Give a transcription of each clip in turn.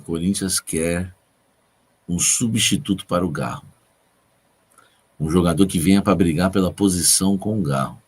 Corinthians quer um substituto para o Garro. Um jogador que venha para brigar pela posição com o Garro.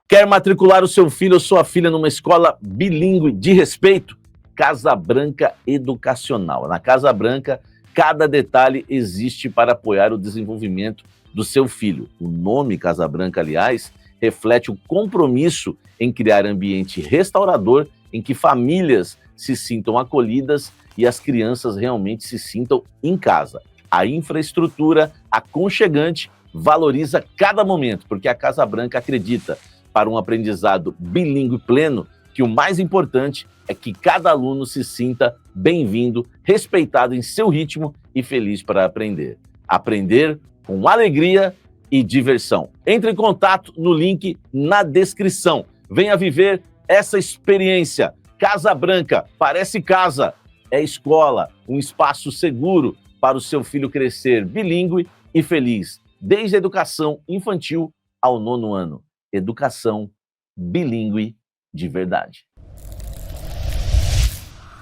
Quer matricular o seu filho ou sua filha numa escola bilíngue de respeito? Casa Branca Educacional. Na Casa Branca, cada detalhe existe para apoiar o desenvolvimento do seu filho. O nome Casa Branca, aliás, reflete o compromisso em criar ambiente restaurador em que famílias se sintam acolhidas e as crianças realmente se sintam em casa. A infraestrutura aconchegante valoriza cada momento, porque a Casa Branca acredita, para um aprendizado bilíngue pleno, que o mais importante é que cada aluno se sinta bem-vindo, respeitado em seu ritmo e feliz para aprender. Aprender com alegria e diversão. Entre em contato no link na descrição. Venha viver essa experiência. Casa Branca, parece casa, é escola, um espaço seguro para o seu filho crescer bilíngue e feliz, desde a educação infantil ao 9º ano. Educação bilíngue de verdade.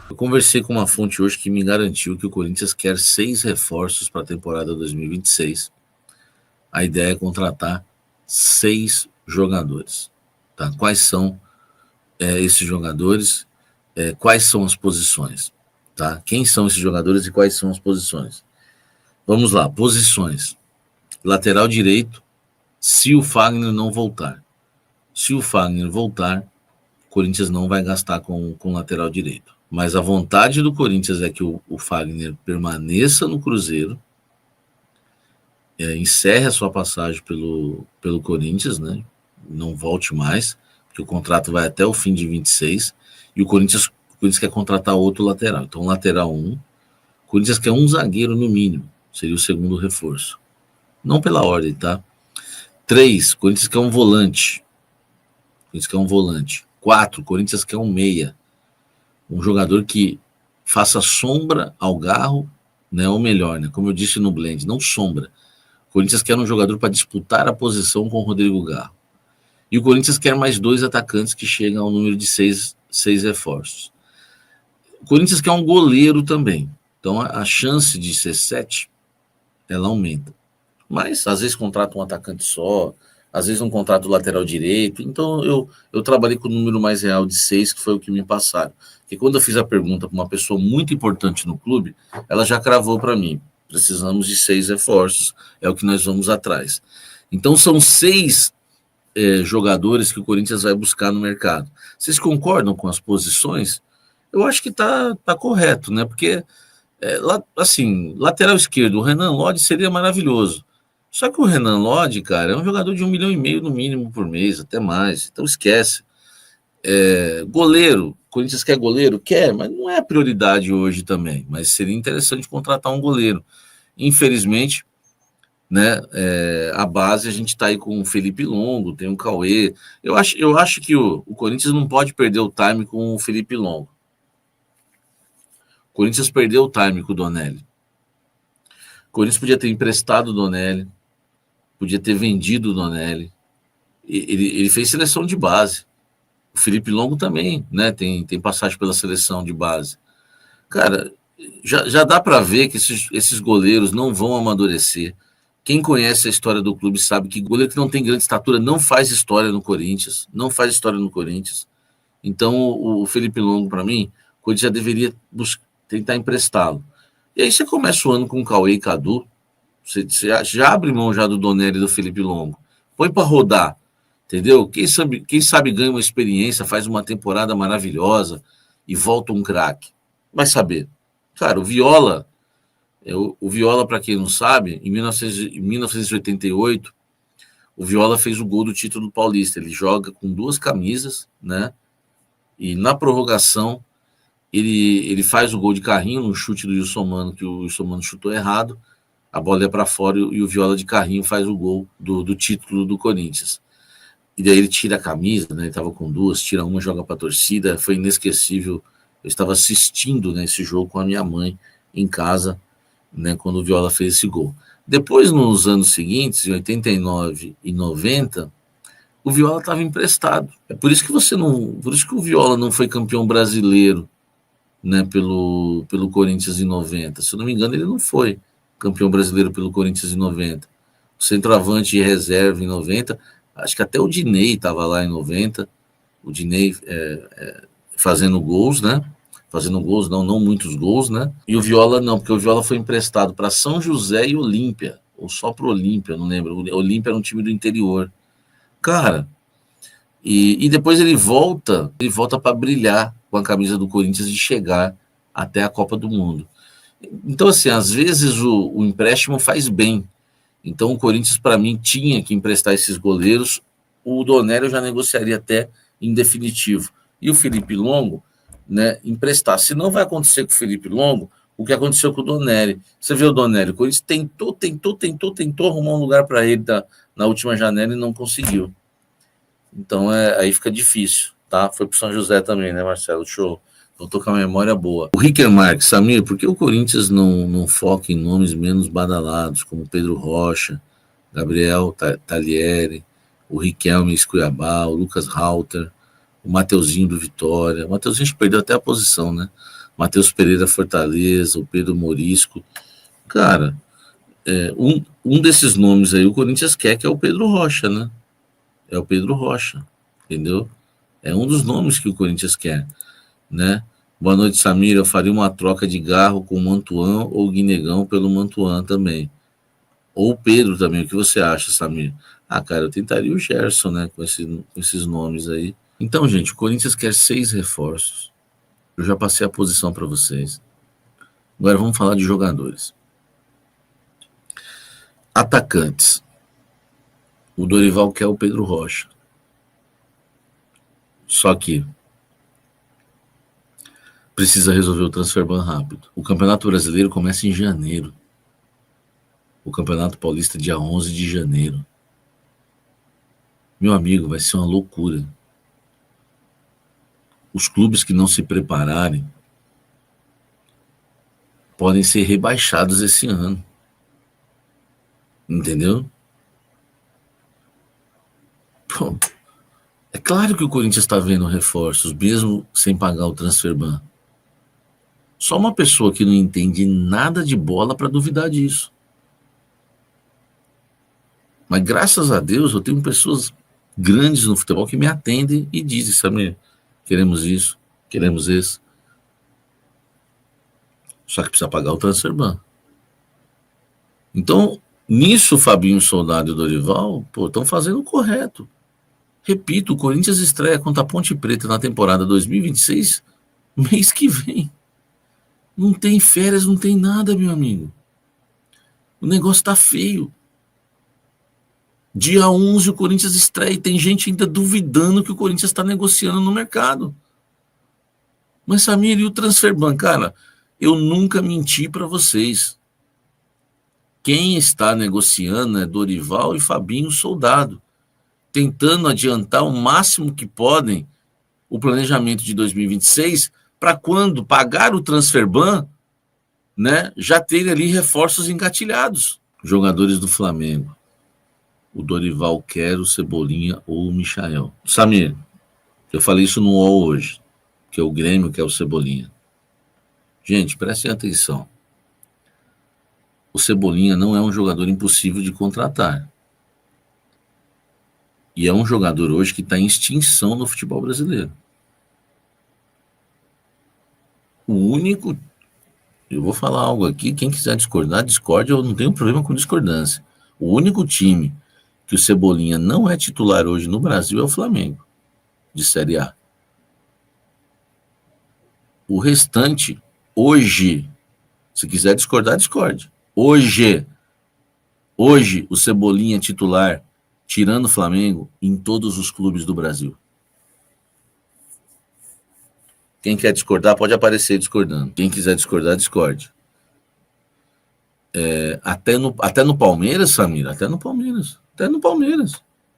Eu conversei com uma fonte hoje que me garantiu que o Corinthians quer 6 reforços para a temporada 2026. A ideia é contratar 6 jogadores. Tá? Quais são esses jogadores? Quais são as posições? Tá? Quem são esses jogadores e quais são as posições? Vamos lá, posições. Lateral direito, se o Fagner não voltar. Se o Fagner voltar, o Corinthians não vai gastar com lateral direito. Mas a vontade do Corinthians é que o Fagner permaneça no Cruzeiro, encerre a sua passagem pelo Corinthians, né? Não volte mais, porque o contrato vai até o fim de 26, e o Corinthians quer contratar outro lateral. Então, lateral 1, o Corinthians quer um zagueiro no mínimo, seria o segundo reforço. Não pela ordem, tá? 3, o Corinthians quer um volante. 4, o Corinthians quer um meia. Um jogador que faça sombra ao Garro, né? Ou melhor, né? Como eu disse no Blend, não sombra. O Corinthians quer um jogador para disputar a posição com o Rodrigo Garro. E o Corinthians quer mais 2 atacantes que chegam ao número de 6 reforços. O Corinthians quer um goleiro também. Então a chance de ser 7, ela aumenta. Mas às vezes contrata um atacante só, às vezes um contrato lateral direito. Então eu trabalhei com o número mais real de 6, que foi o que me passaram. Porque quando eu fiz a pergunta para uma pessoa muito importante no clube, ela já cravou para mim: precisamos de 6 reforços, é o que nós vamos atrás. Então são 6 jogadores que o Corinthians vai buscar no mercado. Vocês concordam com as posições? Eu acho que tá correto, né? Porque, assim, lateral esquerdo, o Renan Lodge seria maravilhoso. Só que o Renan Lodge, cara, é um jogador de 1,5 milhão no mínimo por mês, até mais. Então esquece. Goleiro, o Corinthians quer goleiro? Quer, mas não é a prioridade hoje também. Mas seria interessante contratar um goleiro. Infelizmente, né, a base, a gente está aí com o Felipe Longo, tem o Cauê. Eu acho que o Corinthians não pode perder o time com o Felipe Longo. O Corinthians perdeu o time com o Donelli. O Corinthians podia ter emprestado o Donelli, podia ter vendido o Donelli. Ele fez seleção de base. O Felipe Longo também, né, tem passagem pela seleção de base. Cara, já dá para ver que esses goleiros não vão amadurecer. Quem conhece a história do clube sabe que goleiro que não tem grande estatura não faz história no Corinthians. Não faz história no Corinthians. Então, o Felipe Longo, para mim, o Corinthians já deveria tentar emprestá-lo. E aí você começa o ano com o Cauê e Cadu. Você já abre mão já do Donelli e do Felipe Longo. Põe para rodar. Entendeu? Quem sabe ganha uma experiência, faz uma temporada maravilhosa e volta um craque. Vai saber. Cara, o Viola... O Viola, para quem não sabe, em 1988, o Viola fez o gol do título do Paulista. Ele joga com 2 camisas, né? E na prorrogação, ele faz o gol de carrinho no chute do Wilson Mano, que o Wilson Mano chutou errado. A bola é para fora e o Viola de carrinho faz o gol do título do Corinthians. E daí ele tira a camisa, né? Ele estava com 2, tira uma, joga para a torcida. Foi inesquecível. Eu estava assistindo, né, esse jogo com a minha mãe em casa, né, quando o Viola fez esse gol. Depois, nos anos seguintes, em 89 e 90, o Viola estava emprestado. É por isso que por isso que o Viola não foi campeão brasileiro, né, pelo Corinthians em 90. Se eu não me engano, ele não foi campeão brasileiro pelo Corinthians em 90. O centroavante e reserva em 90, acho que até o Diney estava lá em 90. O Diney fazendo gols, né? Fazendo gols, não muitos gols, né? E o Viola não, porque o Viola foi emprestado para São José e Olímpia, ou só para Olímpia, não lembro. O Olímpia era um time do interior. Cara, e depois ele volta para brilhar com a camisa do Corinthians e chegar até a Copa do Mundo. Então, assim, às vezes o empréstimo faz bem. Então, o Corinthians, para mim, tinha que emprestar esses goleiros. O Donélio eu já negociaria até em definitivo. E o Felipe Longo, né, emprestar. Se não vai acontecer com o Felipe Longo, o que aconteceu com o Donélio. Você vê o Donélio, o Corinthians tentou arrumar um lugar para ele na última janela e não conseguiu. Então, aí fica difícil, tá? Foi pro São José também, né, Marcelo? Show. Eu tô com a memória boa. O Ricker Marques, Samir, por que o Corinthians não foca em nomes menos badalados, como Pedro Rocha, Gabriel Talieri, o Riquelme Cuiabá, o Lucas Halter, o Mateuzinho do Vitória. O Mateuzinho perdeu até a posição, né? Matheus Pereira Fortaleza, o Pedro Morisco. Cara, um desses nomes aí o Corinthians quer, que é o Pedro Rocha, né? É o Pedro Rocha, entendeu? É um dos nomes que o Corinthians quer, né? Boa noite, Samir. Eu faria uma troca de Garro com o Mantuan ou o Guinegão pelo Mantuan também. Ou o Pedro também. O que você acha, Samir? Ah, cara, eu tentaria o Gerson, né? Com esses nomes aí. Então, gente, o Corinthians quer 6 reforços. Eu já passei a posição para vocês. Agora vamos falar de jogadores. Atacantes. O Dorival quer o Pedro Rocha. Só que precisa resolver o transfer ban rápido. O Campeonato Brasileiro começa em janeiro. O Campeonato Paulista dia 11 de janeiro. Meu amigo, vai ser uma loucura. Os clubes que não se prepararem podem ser rebaixados esse ano. Entendeu? Pô, é claro que o Corinthians está vendo reforços, mesmo sem pagar o transfer ban. Só uma pessoa que não entende nada de bola para duvidar disso. Mas graças a Deus eu tenho pessoas grandes no futebol que me atendem e dizem, Samir, queremos isso, queremos esse. Só que precisa pagar o transfer ban. Então, nisso o Fabinho Soldado e o Dorival, estão fazendo o correto. Repito, o Corinthians estreia contra a Ponte Preta na temporada 2026, mês que vem. Não tem férias, não tem nada, meu amigo. O negócio tá feio. Dia 11 o Corinthians estreia e tem gente ainda duvidando que o Corinthians está negociando no mercado. Mas, Samir, e o transfer ban? Cara, eu nunca menti para vocês. Quem está negociando é Dorival e Fabinho Soldado, tentando adiantar o máximo que podem o planejamento de 2026 para quando pagar o transfer ban, né, já ter ali reforços engatilhados. Jogadores do Flamengo. O Dorival quer o Cebolinha ou o Michael. Samir, eu falei isso no UOL hoje, que é o Grêmio quer o Cebolinha. Gente, prestem atenção. O Cebolinha não é um jogador impossível de contratar. E é um jogador hoje que está em extinção no futebol brasileiro. O único... Eu vou falar algo aqui, quem quiser discordar, discorde, eu não tenho problema com discordância. O único time que o Cebolinha não é titular hoje no Brasil é o Flamengo, de Série A. O restante, hoje, se quiser discordar, discorde. Hoje, o Cebolinha é titular, tirando o Flamengo, em todos os clubes do Brasil. Quem quer discordar, pode aparecer discordando. Quem quiser discordar, discorde. Até no Palmeiras, Samir, até no Palmeiras.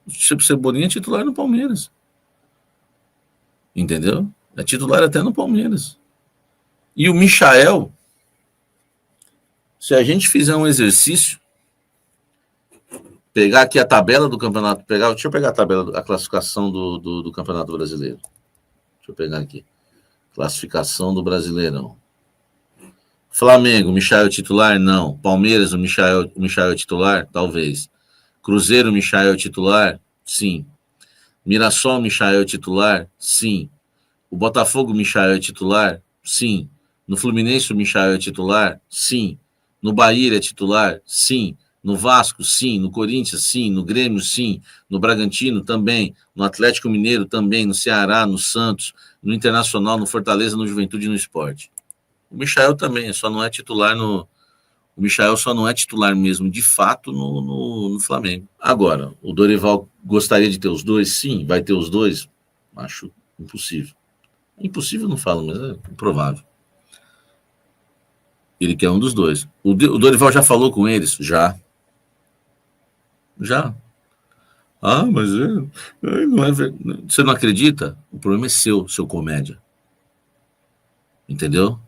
O Cebolinha é titular no Palmeiras. Entendeu? É titular até no Palmeiras. E o Michael, se a gente fizer um exercício, pegar aqui a tabela do campeonato, deixa eu pegar a tabela, a classificação do Campeonato Brasileiro. Deixa eu pegar aqui. Classificação do Brasileirão. Flamengo, o Michael é titular? Não. Palmeiras, o Michael é titular? Talvez. Cruzeiro, o Michael é titular? Sim. Mirassol, o Michael é titular? Sim. O Botafogo, o Michael é titular? Sim. No Fluminense, o Michael é titular? Sim. No Bahia, é titular? Sim. No Vasco, sim. No Corinthians, sim. No Grêmio, sim. No Bragantino, também. No Atlético Mineiro, também. No Ceará, no Santos, no Internacional, no Fortaleza, no Juventude e no Sport. O Michael também, só não é titular no... O Michael só não é titular mesmo, de fato, no Flamengo. Agora, o Dorival gostaria de ter os dois? Sim. Vai ter os dois? Acho impossível. Impossível não falo, mas é improvável. Ele quer um dos dois. O Dorival já falou com eles? Já. Ah, mas não é verdade. Você não acredita? O problema é seu comédia. Entendeu?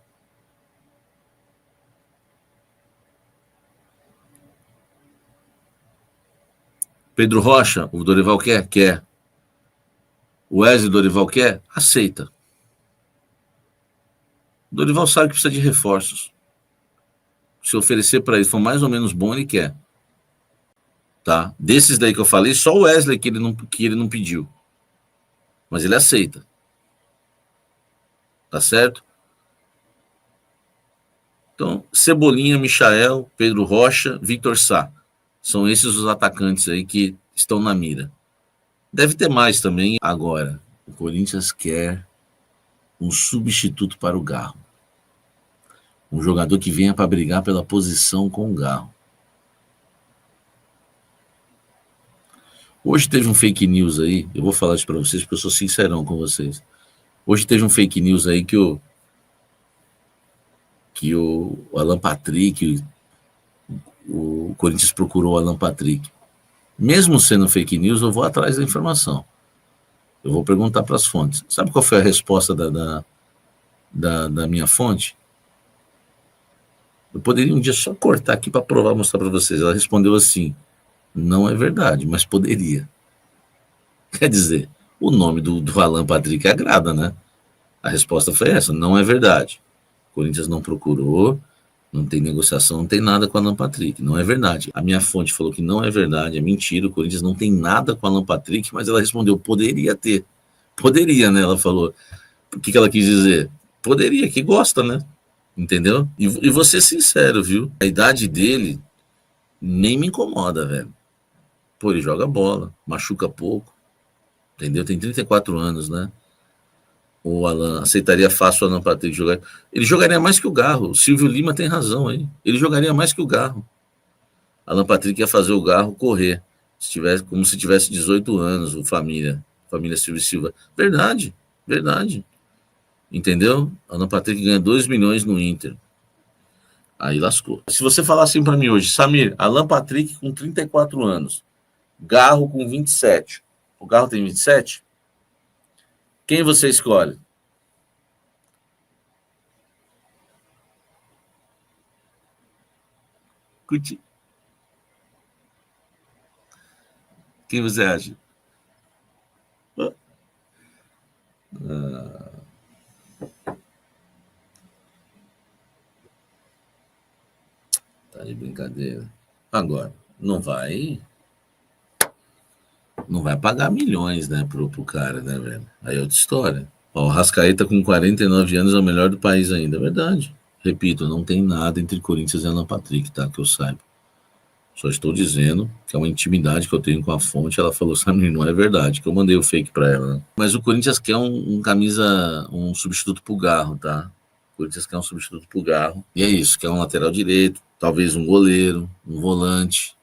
Pedro Rocha, o Dorival quer? Quer. O Wesley, Dorival quer? Aceita. O Dorival sabe que precisa de reforços. Se oferecer para ele for mais ou menos bom, ele quer. Tá? Desses daí que eu falei, só o Wesley que ele não pediu. Mas ele aceita. Tá certo? Então, Cebolinha, Michael, Pedro Rocha, Victor Sá. São esses os atacantes aí que estão na mira. Deve ter mais também. Agora, o Corinthians quer um substituto para o Garro. Um jogador que venha para brigar pela posição com o Garro. Hoje teve um fake news aí, eu vou falar isso para vocês porque eu sou sincerão com vocês. Hoje teve um fake news aí que o Alan Patrick, o Corinthians procurou o Alan Patrick. Mesmo sendo fake news, eu vou atrás da informação. Eu vou perguntar para as fontes. Sabe qual foi a resposta da minha fonte? Eu poderia um dia só cortar aqui para provar, mostrar para vocês. Ela respondeu assim: não é verdade, mas poderia. Quer dizer, o nome do Alan Patrick agrada, né? A resposta foi essa: não é verdade. O Corinthians não procurou, não tem negociação, não tem nada com o Alan Patrick. Não é verdade. A minha fonte falou que não é verdade, é mentira. O Corinthians não tem nada com o Alan Patrick, mas ela respondeu: poderia ter. Poderia, né? Ela falou. O que ela quis dizer? Poderia, que gosta, né? Entendeu? E vou ser sincero, viu? A idade dele nem me incomoda, velho. Pô, ele joga bola, machuca pouco, entendeu? Tem 34 anos, né? O Alan aceitaria fácil o Alan Patrick jogar. Ele jogaria mais que o Garro. O Silvio Lima tem razão aí. Ele jogaria mais que o Garro. Alan Patrick ia fazer o Garro correr, como se tivesse 18 anos, o família Silvio Silva. Verdade. Entendeu? Alan Patrick ganha 2 milhões no Inter. Aí lascou. Se você falar assim para mim hoje, Samir, Alan Patrick com 34 anos, Garro com 27. O Garro tem 27? Quem você escolhe? Quem você acha? Tá de brincadeira. Agora, não vai pagar milhões, né, pro cara, né, velho? Aí é outra história. Ó, o Rascaeta com 49 anos é o melhor do país ainda, é verdade. Repito, não tem nada entre Corinthians e Alan Patrick, tá, que eu saiba. Só estou dizendo que é uma intimidade que eu tenho com a fonte. Ela falou, Samir, não é verdade, que eu mandei o fake para ela, né? Mas o Corinthians quer um substituto pro Garro, tá? O Corinthians quer um substituto pro Garro. E é isso, quer um lateral direito, talvez um goleiro, um volante,